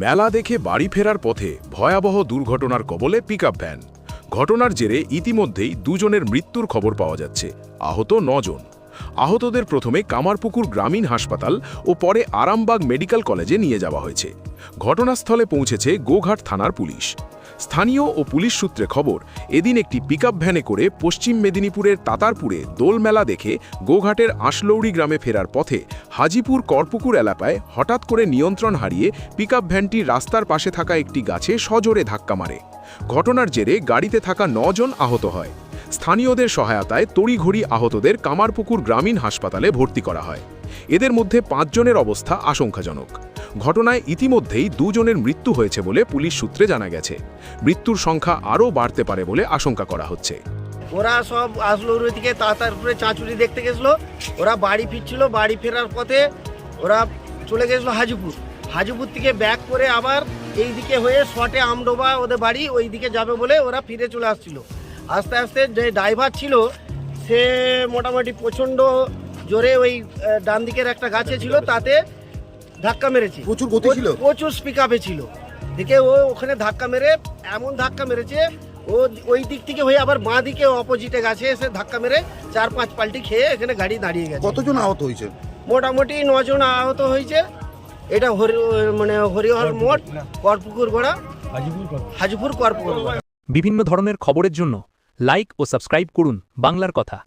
মেলা দেখে বাড়ি ফেরার পথে ভয়াবহ দুর্ঘটনার কবলে পিকআপ ভ্যান। ঘটনার জেরে ইতিমধ্যেই দুজনের মৃত্যুর খবর পাওয়া যাচ্ছে, আহত ৯ জন। আহতদের প্রথমে কামারপুকুর গ্রামীণ হাসপাতাল ও পরে আরামবাগ মেডিকেল কলেজে নিয়ে যাওয়া হয়েছে। ঘটনাস্থলে পৌঁছেছে গোঘাট থানার পুলিশ। স্থানীয় ও পুলিশ সূত্রে খবর, এদিন একটি পিকআপ ভ্যানে করে পশ্চিম মেদিনীপুরের তাতারপুরে দোল মেলা দেখে গোঘাটের আঁশলৌড়ি গ্রামে ফেরার পথে হাজিপুর করপুকুর এলাকায় হঠাৎ করে নিয়ন্ত্রণ হারিয়ে পিকআপ ভ্যানটি রাস্তার পাশে থাকা একটি গাছে সজোরে ধাক্কা মারে। ঘটনার জেরে গাড়িতে থাকা ৯ জন আহত হয়। স্থানীয়দের সহায়তায় তড়িঘড়ি আহতদের কামারপুকুর গ্রামীণ হাসপাতালে ভর্তি করা হয়। এদের মধ্যে ৫ জনের অবস্থা আশঙ্কাজনক। ঘটনায় ইতিমধ্যেই ২ জনের মৃত্যু হয়েছে বলে পুলিশ সূত্রে জানা গেছে। মৃত্যুর সংখ্যা আরও বাড়তে পারে বলে আশঙ্কা করা হচ্ছে। ওরা সব আঁশলৌড়ি থেকে তাতারপুরে চাঁচুরি দেখতে গেছিলো। ওরা বাড়ি ফিরছিল, বাড়ি ফেরার পথে ওরা চলে গেছিলো হাজিপুর থেকে ব্যাক করে আবার এই দিকে হয়ে শটে আমডোবা ওদের বাড়ি, ওই দিকে যাবে বলে ওরা ফিরে চলে আসছিল। আস্তে আস্তে যে ড্রাইভার ছিল সে মোটামুটি প্রচণ্ড জোরে ওই ডান দিকের একটা গাছে ছিল, তাতে ধাক্কা মেরেছে। প্রচুর গতি ছিল, প্রচুর স্পিক আপে ছিল দেখে ও ওখানে ধাক্কা মেরে এমন ধাক্কা মেরেছে, ও ওই দিক থেকে হয়ে আবার বাঁ দিকে অপোজিটে গাছে এসে ধাক্কা মেরে ৪-৫ পাল্টি খেয়ে এখানে গাড়ি দাঁড়িয়ে গেছে। কতজন আহত হয়েছে? মোটামুটি ৯ জন আহত হয়েছে। এটা হরিহর মোড়, করপুকুর গোড়া, হাজিপুর করপুকুর গোড়া। বিভিন্ন ধরনের খবরের জন্য লাইক ও সাবস্ক্রাইব করুন বাংলার কথা।